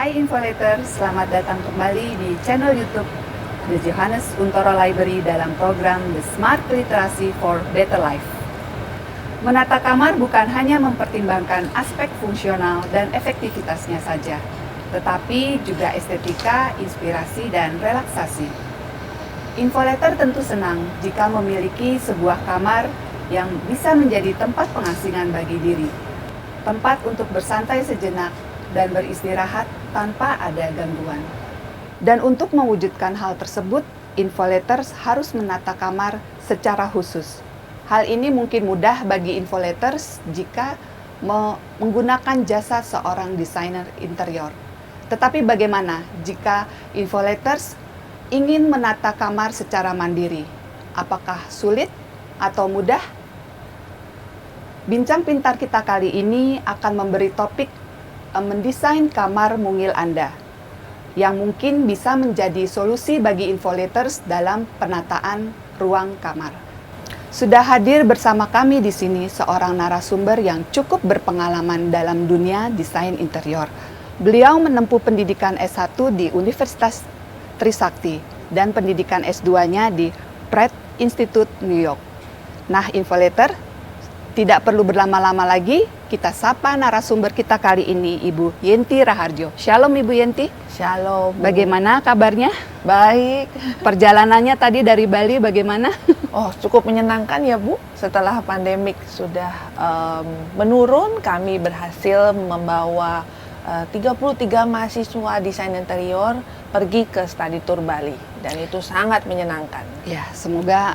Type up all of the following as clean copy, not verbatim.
Hai Infolator, selamat datang kembali di channel YouTube The Johannes Untoro Library dalam program The Smart Literacy for Better Life. Menata kamar bukan hanya mempertimbangkan aspek fungsional dan efektivitasnya saja, tetapi juga estetika, inspirasi, dan relaksasi. Infolator tentu senang jika memiliki sebuah kamar yang bisa menjadi tempat pengasingan bagi diri, tempat untuk bersantai sejenak dan beristirahat tanpa ada gangguan. Dan untuk mewujudkan hal tersebut, Infolators harus menata kamar secara khusus. Hal ini mungkin mudah bagi Infolators jika menggunakan jasa seorang desainer interior. Tetapi bagaimana jika Infolators ingin menata kamar secara mandiri? Apakah sulit atau mudah? Bincang pintar kita kali ini akan memberi topik mendesain kamar mungil Anda, yang mungkin bisa menjadi solusi bagi Infolators dalam penataan ruang kamar. Sudah hadir bersama kami di sini seorang narasumber yang cukup berpengalaman dalam dunia desain interior. Beliau menempuh pendidikan S1 di Universitas Trisakti dan pendidikan S2-nya di Pratt Institute New York. Nah, Infolator, tidak perlu berlama-lama lagi, kita sapa narasumber kita kali ini, Ibu Yenti Raharjo. Shalom Ibu Yenti. Shalom. Bagaimana kabarnya? Baik. Perjalanannya tadi dari Bali bagaimana? Oh, cukup menyenangkan ya Bu. Setelah pandemik sudah menurun, kami berhasil membawa 33 mahasiswa desain interior pergi ke study tour Bali. Dan itu sangat menyenangkan. Ya, semoga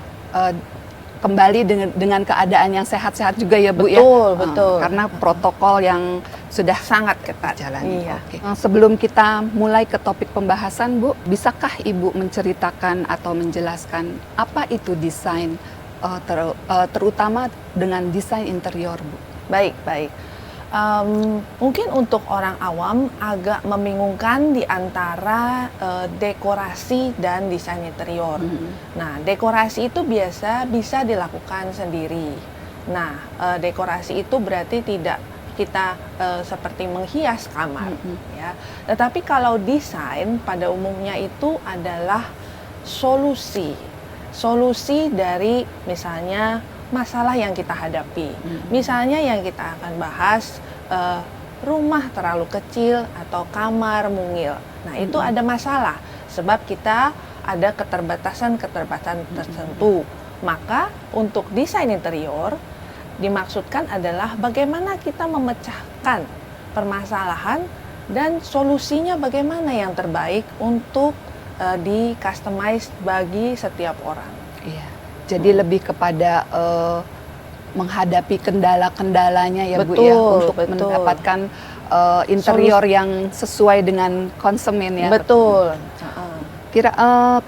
kembali dengan keadaan yang sehat-sehat juga ya Bu. Betul, ya? Betul. Karena protokol yang sudah sangat ketat jalan. Iya. Oke. Sebelum kita mulai ke topik pembahasan Bu, bisakah Ibu menceritakan atau menjelaskan apa itu desain, terutama dengan desain interior Bu? Baik. Mungkin untuk orang awam agak membingungkan di antara dekorasi dan desain interior. Nah, dekorasi itu biasa bisa dilakukan sendiri. Nah, dekorasi itu berarti tidak kita seperti menghias kamar, ya. Tetapi kalau desain pada umumnya itu adalah solusi dari misalnya masalah yang kita hadapi. Misalnya yang kita akan bahas rumah terlalu kecil atau kamar mungil. Nah, itu ada masalah sebab kita ada keterbatasan tertentu. Maka untuk desain interior dimaksudkan adalah bagaimana kita memecahkan permasalahan dan solusinya bagaimana yang terbaik untuk di-customize bagi setiap orang. Iya. Jadi lebih kepada menghadapi kendala-kendalanya ya Bu ya, untuk mendapatkan interior yang sesuai dengan konsumen ya. Betul.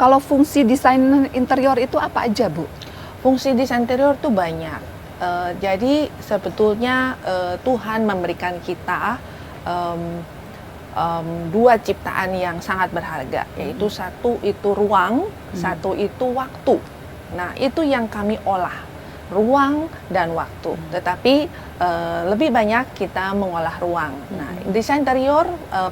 Kalau fungsi desain interior itu apa aja Bu? Fungsi desain interior itu banyak. Jadi sebetulnya Tuhan memberikan kita dua ciptaan yang sangat berharga, yaitu satu itu ruang, satu itu waktu. Nah, itu yang kami olah, ruang dan waktu. Tetapi lebih banyak kita mengolah ruang. Nah, desain interior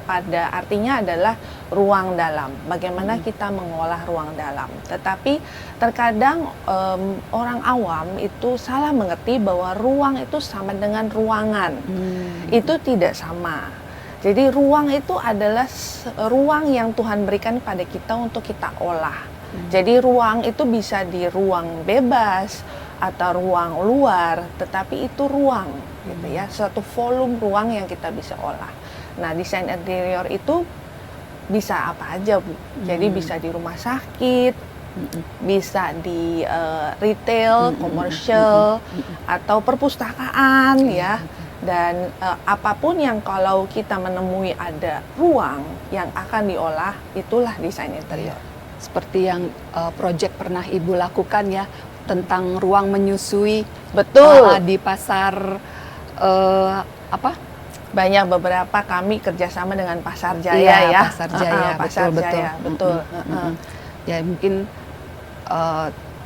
pada artinya adalah ruang dalam. Bagaimana kita mengolah ruang dalam. Tetapi terkadang orang awam itu salah mengerti bahwa ruang itu sama dengan ruangan. Itu tidak sama. Jadi ruang itu adalah ruang yang Tuhan berikan pada kita untuk kita olah. Jadi ruang itu bisa di ruang bebas atau ruang luar, tetapi itu ruang, gitu ya, suatu volume ruang yang kita bisa olah. Nah, desain interior itu bisa apa aja Bu. Jadi bisa di rumah sakit, bisa di retail, komersial, atau perpustakaan ya. Dan apapun yang kalau kita menemui ada ruang yang akan diolah, itulah desain interior. Seperti yang proyek pernah Ibu lakukan ya, tentang ruang menyusui. Betul. Di pasar banyak beberapa kami kerjasama dengan Pasar Jaya ya. Pasar Jaya, Pasar betul. Jaya, betul. Ya mungkin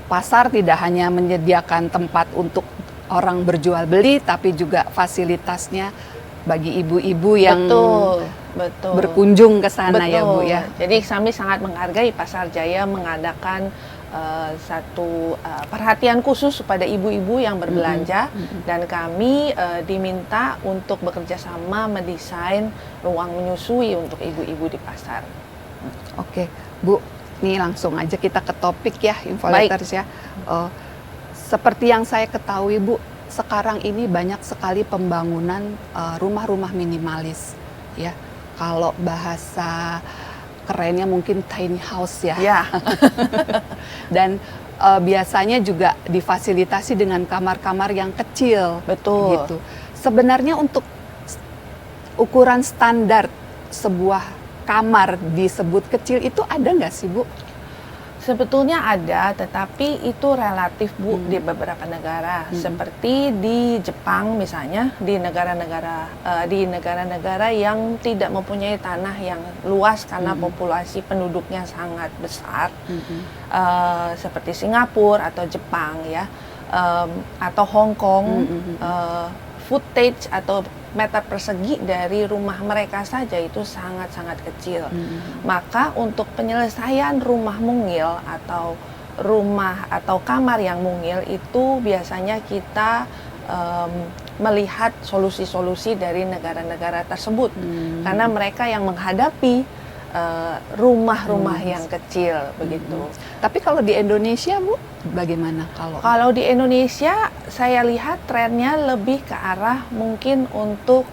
pasar tidak hanya menyediakan tempat untuk orang berjual beli, tapi juga fasilitasnya bagi ibu-ibu yang Betul. Betul. berkunjung ke sana ya Bu Betul. ya. Jadi kami sangat menghargai Pasar Jaya mengadakan satu perhatian khusus kepada ibu-ibu yang berbelanja, dan kami diminta untuk bekerja sama mendesain ruang menyusui untuk ibu-ibu di pasar. Oke, Bu, nih langsung aja kita ke topik ya, Infoletters ya. Seperti yang saya ketahui Bu, sekarang ini banyak sekali pembangunan rumah-rumah minimalis ya. Kalau bahasa kerennya mungkin tiny house ya. Ya, Dan biasanya juga difasilitasi dengan kamar-kamar yang kecil. betul. Gitu. Sebenarnya untuk ukuran standar sebuah kamar disebut kecil itu ada nggak sih Bu? Sebetulnya ada, tetapi itu relatif Bu di beberapa negara. Seperti di Jepang misalnya, di negara-negara yang tidak mempunyai tanah yang luas karena populasi penduduknya sangat besar, seperti Singapura atau Jepang ya, atau Hong Kong, footage atau meter persegi dari rumah mereka saja itu sangat-sangat kecil. Maka untuk penyelesaian rumah mungil atau rumah atau kamar yang mungil itu biasanya kita melihat solusi-solusi dari negara-negara tersebut, karena mereka yang menghadapi rumah-rumah yang kecil begitu. Tapi kalau di Indonesia Bu, bagaimana Kalau di Indonesia, saya lihat trennya lebih ke arah mungkin untuk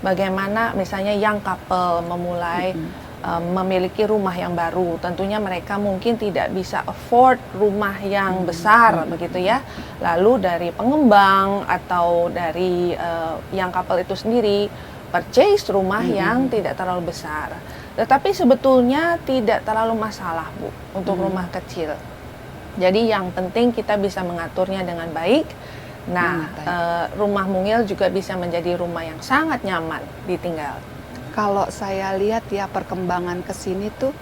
bagaimana misalnya young couple memulai memiliki rumah yang baru. Tentunya mereka mungkin tidak bisa afford rumah yang besar begitu ya. Lalu dari pengembang atau dari young couple itu sendiri purchase rumah yang tidak terlalu besar. Tetapi sebetulnya tidak terlalu masalah Bu untuk rumah kecil. Jadi yang penting kita bisa mengaturnya dengan baik. Nah, rumah mungil juga bisa menjadi rumah yang sangat nyaman ditinggal. Kalau saya lihat ya perkembangan ke sini tuh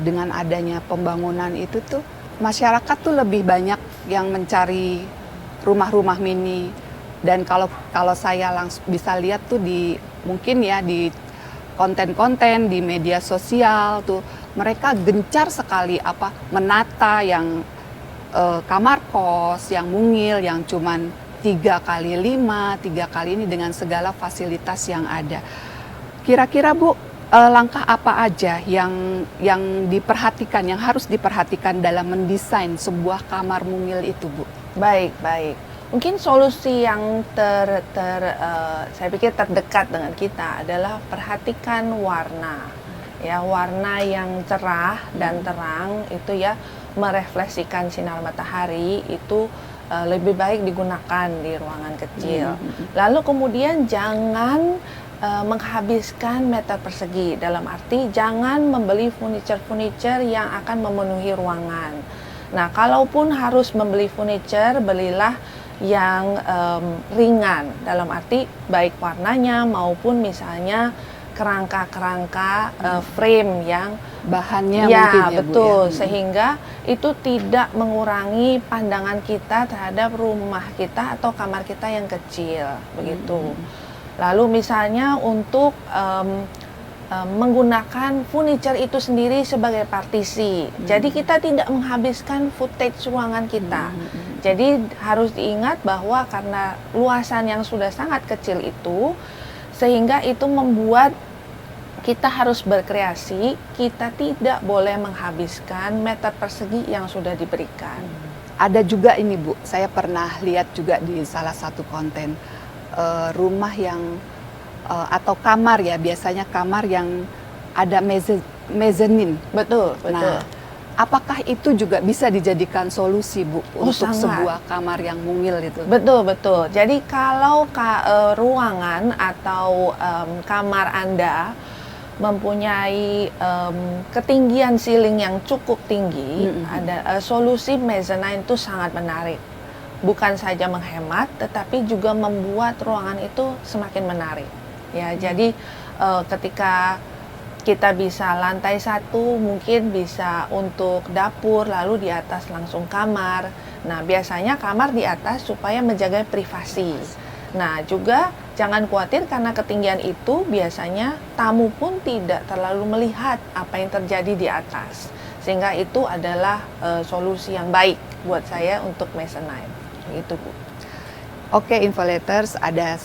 dengan adanya pembangunan itu tuh masyarakat tuh lebih banyak yang mencari rumah-rumah mini. Dan kalau saya langsung bisa lihat tuh mungkin ya di konten-konten di media sosial tuh mereka gencar sekali menata yang kamar kos yang mungil yang cuman 3x5, 3 kali ini dengan segala fasilitas yang ada. Kira-kira Bu, langkah apa aja yang diperhatikan, yang harus diperhatikan dalam mendesain sebuah kamar mungil itu Bu? Baik. Mungkin solusi yang saya pikir terdekat dengan kita adalah perhatikan warna. Ya, warna yang cerah dan terang itu ya merefleksikan sinar matahari itu lebih baik digunakan di ruangan kecil. Lalu kemudian jangan menghabiskan meter persegi, dalam arti jangan membeli furniture yang akan memenuhi ruangan. Nah, kalaupun harus membeli furniture, belilah yang ringan, dalam arti baik warnanya maupun misalnya kerangka-kerangka frame yang bahannya ya, mungkin ya betul, Bu ya. Sehingga itu tidak mengurangi pandangan kita terhadap rumah kita atau kamar kita yang kecil begitu. Lalu misalnya untuk menggunakan furniture itu sendiri sebagai partisi. Jadi kita tidak menghabiskan footage ruangan kita. Jadi harus diingat bahwa karena luasan yang sudah sangat kecil itu, sehingga itu membuat kita harus berkreasi, kita tidak boleh menghabiskan meter persegi yang sudah diberikan. Ada juga ini Bu, saya pernah lihat juga di salah satu konten rumah yang atau kamar ya, biasanya kamar yang ada mezzanine. Betul. Nah, apakah itu juga bisa dijadikan solusi Bu untuk sangat. sebuah kamar yang mungil itu? Betul. Jadi kalau ruangan atau kamar Anda mempunyai ketinggian ceiling yang cukup tinggi, ada solusi mezzanine itu sangat menarik. Bukan saja menghemat, tetapi juga membuat ruangan itu semakin menarik. Ya, jadi ketika kita bisa lantai 1 mungkin bisa untuk dapur, lalu di atas langsung kamar. Nah, biasanya kamar di atas supaya menjaga privasi. Nah, juga jangan khawatir karena ketinggian itu biasanya tamu pun tidak terlalu melihat apa yang terjadi di atas. Sehingga itu adalah solusi yang baik buat saya untuk mezzanine. Itu, Bu. Oke, Infoletters, ada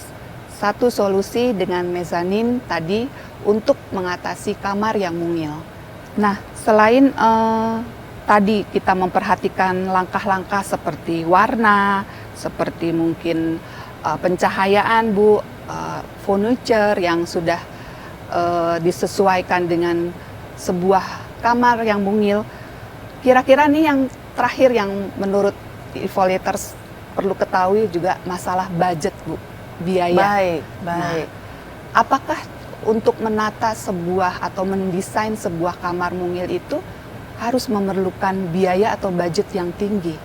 satu solusi dengan mezzanine tadi untuk mengatasi kamar yang mungil. Nah, selain tadi kita memperhatikan langkah-langkah seperti warna, seperti mungkin pencahayaan, Bu, furniture yang sudah disesuaikan dengan sebuah kamar yang mungil. Kira-kira nih yang terakhir yang menurut Infoletters perlu ketahui juga masalah budget, Bu, biaya. Baik. Nah, apakah untuk menata sebuah atau mendesain sebuah kamar mungil itu harus memerlukan biaya atau budget yang tinggi?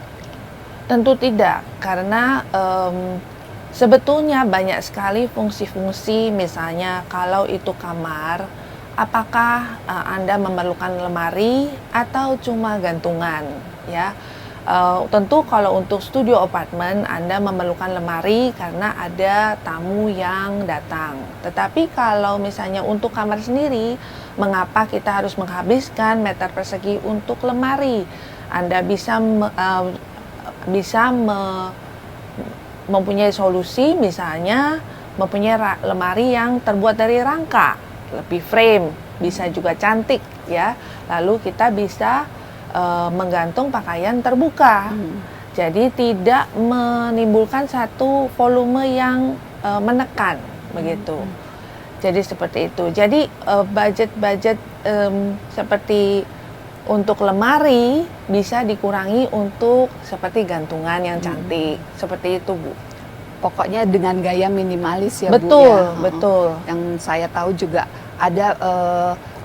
Tentu tidak, karena sebetulnya banyak sekali fungsi-fungsi, misalnya kalau itu kamar, apakah Anda memerlukan lemari atau cuma gantungan, ya. Tentu kalau untuk studio apartemen Anda memerlukan lemari karena ada tamu yang datang. Tetapi kalau misalnya untuk kamar sendiri, mengapa kita harus menghabiskan meter persegi untuk lemari? Anda bisa mempunyai solusi, misalnya mempunyai lemari yang terbuat dari rangka, lebih frame, bisa juga cantik, ya. Lalu kita bisa menggantung pakaian terbuka, jadi tidak menimbulkan satu volume yang menekan, begitu. Jadi seperti itu. Jadi budget seperti untuk lemari bisa dikurangi untuk seperti gantungan yang cantik, seperti itu, Bu. Pokoknya dengan gaya minimalis ya, betul, Bu, ya. Betul. Yang saya tahu juga ada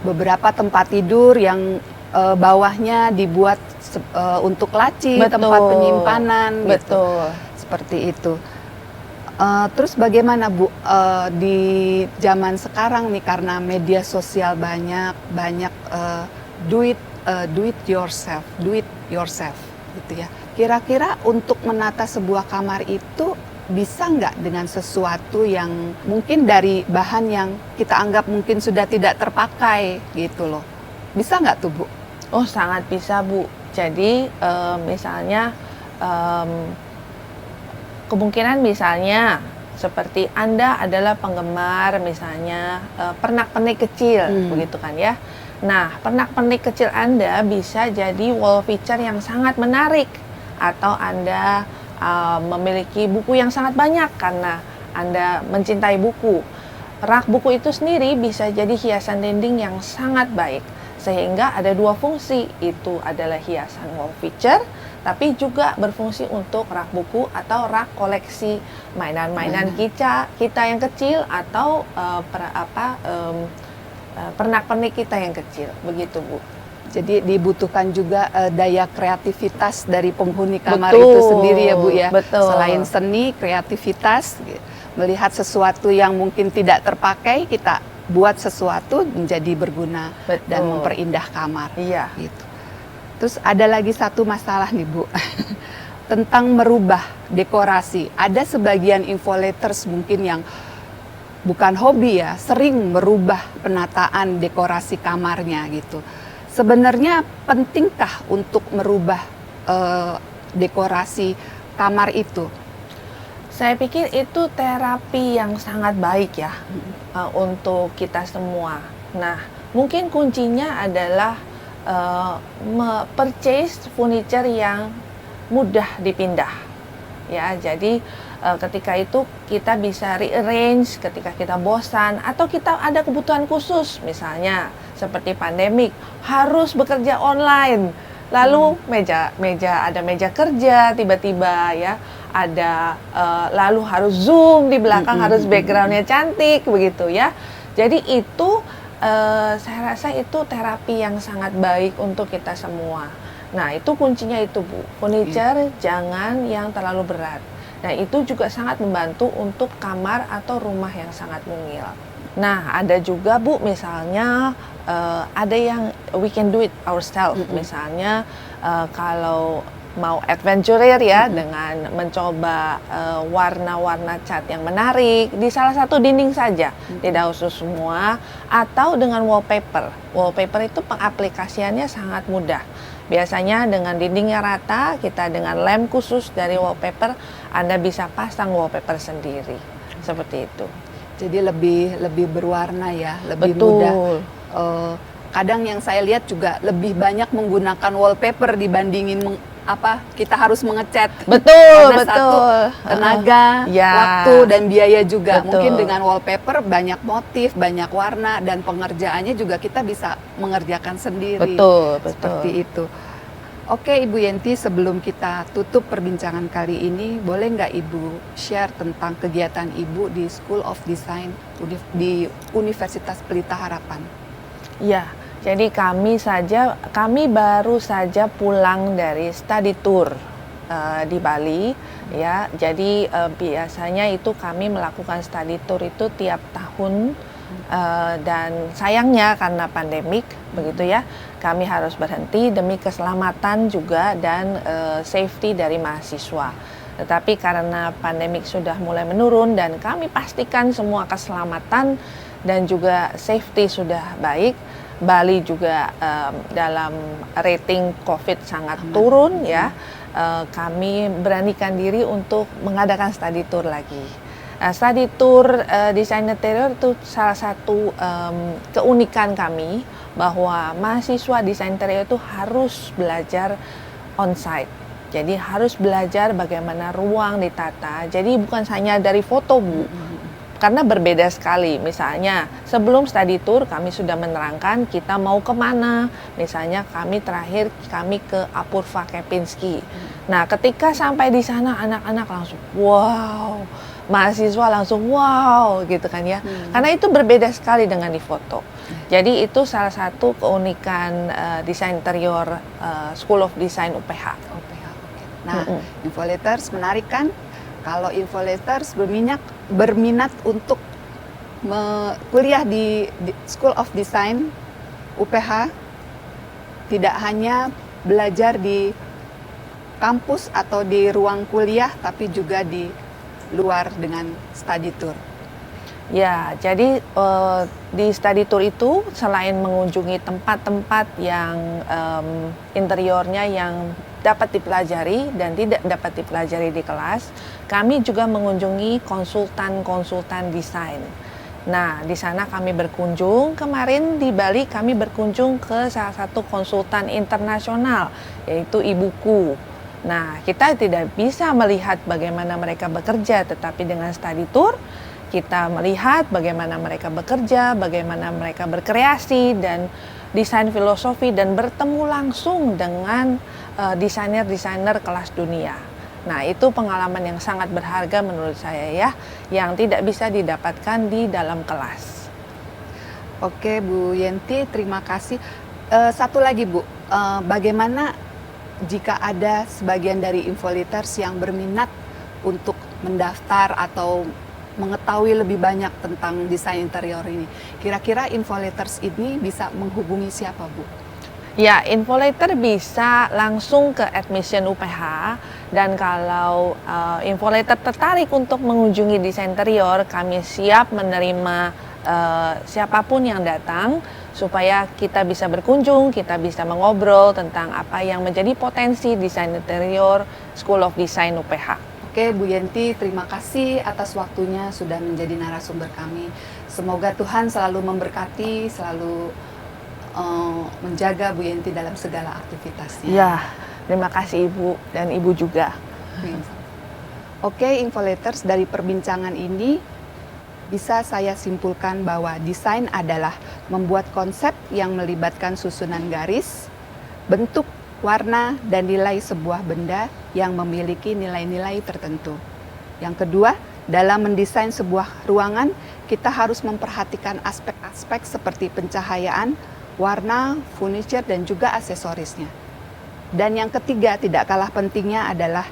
beberapa tempat tidur yang bawahnya dibuat untuk laci, tempat penyimpanan, betul. Gitu. Seperti itu. Terus bagaimana, Bu, di zaman sekarang nih karena media sosial banyak do it yourself, gitu ya. Kira-kira untuk menata sebuah kamar itu bisa nggak dengan sesuatu yang mungkin dari bahan yang kita anggap mungkin sudah tidak terpakai gitu loh? Bisa nggak tuh, Bu? Oh, sangat bisa, Bu. Jadi misalnya kemungkinan misalnya seperti Anda adalah penggemar misalnya pernak-pernik kecil, begitu kan ya. Nah, pernak-pernik kecil Anda bisa jadi wall feature yang sangat menarik, atau Anda memiliki buku yang sangat banyak karena Anda mencintai buku. Rak buku itu sendiri bisa jadi hiasan dinding yang sangat baik. Sehingga ada dua fungsi, itu adalah hiasan wall feature, tapi juga berfungsi untuk rak buku atau rak koleksi mainan-mainan kita yang kecil, atau pernak-pernik kita yang kecil, begitu, Bu. Jadi dibutuhkan juga daya kreativitas dari penghuni kamar itu sendiri ya, Bu, ya. Betul. Selain seni, kreativitas, melihat sesuatu yang mungkin tidak terpakai, kita buat sesuatu menjadi berguna. Betul. Dan memperindah kamar. Iya. Gitu. Terus ada lagi satu masalah nih, Bu, tentang merubah dekorasi. Ada sebagian Infoletters mungkin yang bukan hobi ya, sering merubah penataan dekorasi kamarnya gitu. Sebenarnya pentingkah untuk merubah dekorasi kamar itu? Saya pikir itu terapi yang sangat baik ya untuk kita semua. Nah, mungkin kuncinya adalah purchase furniture yang mudah dipindah. Ya, jadi ketika itu kita bisa rearrange ketika kita bosan atau kita ada kebutuhan khusus, misalnya seperti pandemik harus bekerja online. Lalu ada meja kerja tiba-tiba ya, ada lalu harus Zoom di belakang, harus backgroundnya cantik begitu ya. Jadi itu saya rasa itu terapi yang sangat baik untuk kita semua. Nah, itu kuncinya itu, Bu. Furniture jangan yang terlalu berat. Nah, itu juga sangat membantu untuk kamar atau rumah yang sangat mungil. Nah, ada juga, Bu, misalnya ada yang we can do it ourselves. Misalnya kalau mau adventurer ya, dengan mencoba warna-warna cat yang menarik di salah satu dinding saja, tidak khusus semua, atau dengan wallpaper. Wallpaper itu pengaplikasiannya sangat mudah. Biasanya dengan dindingnya rata, kita dengan lem khusus dari wallpaper, Anda bisa pasang wallpaper sendiri. Seperti itu. Jadi lebih berwarna ya, lebih Betul. mudah. Kadang yang saya lihat juga lebih banyak menggunakan wallpaper dibandingin kita harus mengecat. Betul, Karena betul. satu, tenaga, Ya. waktu dan biaya juga. Betul. Mungkin dengan wallpaper banyak motif, banyak warna, dan pengerjaannya juga kita bisa mengerjakan sendiri. Betul, betul. Seperti itu. Oke Ibu Yenti, sebelum kita tutup perbincangan kali ini, boleh nggak Ibu share tentang kegiatan Ibu di School of Design di Universitas Pelita Harapan? Ya, jadi kami baru saja pulang dari study tour di Bali, ya. Jadi biasanya itu kami melakukan study tour itu tiap tahun, dan sayangnya karena pandemik, begitu ya, kami harus berhenti demi keselamatan juga dan safety dari mahasiswa. Tetapi karena pandemik sudah mulai menurun dan kami pastikan semua keselamatan dan juga safety sudah baik, Bali juga dalam rating COVID sangat turun ya, kami beranikan diri untuk mengadakan study tour lagi. Study tour desain interior itu salah satu keunikan kami, bahwa mahasiswa desain interior itu harus belajar on-site. Jadi harus belajar bagaimana ruang ditata. Jadi bukan hanya dari foto, Bu. Karena berbeda sekali. Misalnya sebelum study tour kami sudah menerangkan kita mau kemana. Misalnya kami ke Apurva Kempinski. Nah ketika sampai di sana anak-anak langsung wow, mahasiswa langsung wow gitu kan ya. Karena itu berbeda sekali dengan di foto. Jadi itu salah satu keunikan desain interior School of Design UPH. Nah, Infoletters menarik kan? Kalau Infoletters berminat untuk kuliah di School of Design UPH, tidak hanya belajar di kampus atau di ruang kuliah, tapi juga di luar dengan study tour. Ya, jadi di study tour itu selain mengunjungi tempat-tempat yang interiornya yang dapat dipelajari dan tidak dapat dipelajari di kelas, kami juga mengunjungi konsultan-konsultan desain. Nah, di sana kami berkunjung, kemarin di Bali kami berkunjung ke salah satu konsultan internasional, yaitu Ibuku. Nah, kita tidak bisa melihat bagaimana mereka bekerja, tetapi dengan study tour, kita melihat bagaimana mereka bekerja, bagaimana mereka berkreasi, dan desain filosofi, dan bertemu langsung dengan desainer-desainer kelas dunia. Nah, itu pengalaman yang sangat berharga menurut saya ya, yang tidak bisa didapatkan di dalam kelas. Oke, Bu Yenti, terima kasih. Satu lagi, Bu, bagaimana jika ada sebagian dari Infoletters yang berminat untuk mendaftar atau mengetahui lebih banyak tentang desain interior ini? Kira-kira Infoletters ini bisa menghubungi siapa, Bu? Ya, Infoletter bisa langsung ke admission UPH, dan kalau Infoletter tertarik untuk mengunjungi desain interior, kami siap menerima siapapun yang datang supaya kita bisa berkunjung, kita bisa mengobrol tentang apa yang menjadi potensi desain interior School of Design UPH. Oke, Bu Yenti, terima kasih atas waktunya sudah menjadi narasumber kami. Semoga Tuhan selalu memberkati, selalu menjaga Bu Yenti dalam segala aktivitasnya. Ya, terima kasih Ibu dan Ibu juga. Oke, Infoletters, dari perbincangan ini bisa saya simpulkan bahwa desain adalah membuat konsep yang melibatkan susunan garis, bentuk, warna, dan nilai sebuah benda yang memiliki nilai-nilai tertentu. Yang kedua, dalam mendesain sebuah ruangan, kita harus memperhatikan aspek-aspek seperti pencahayaan, warna, furniture, dan juga aksesorisnya. Dan yang ketiga, tidak kalah pentingnya adalah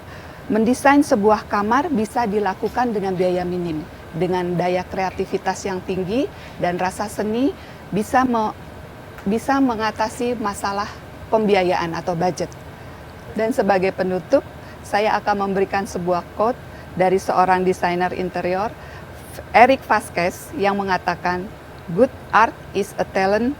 mendesain sebuah kamar bisa dilakukan dengan biaya minim, dengan daya kreativitas yang tinggi dan rasa seni bisa mengatasi masalah pembiayaan atau budget. Dan sebagai penutup, saya akan memberikan sebuah quote dari seorang desainer interior, Eric Vasquez, yang mengatakan, "Good art is a talent,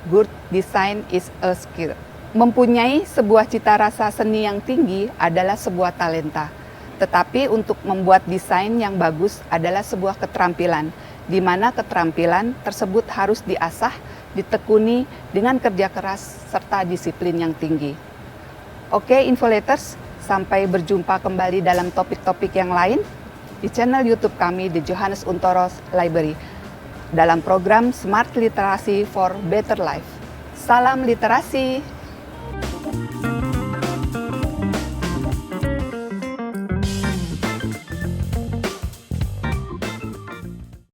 good design is a skill." Mempunyai sebuah cita rasa seni yang tinggi adalah sebuah talenta. Tetapi untuk membuat desain yang bagus adalah sebuah keterampilan, di mana keterampilan tersebut harus diasah, ditekuni dengan kerja keras serta disiplin yang tinggi. Oke, Infolaters, sampai berjumpa kembali dalam topik-topik yang lain di channel YouTube kami, The Johannes Untoro Library, dalam program Smart Literasi for Better Life. Salam literasi!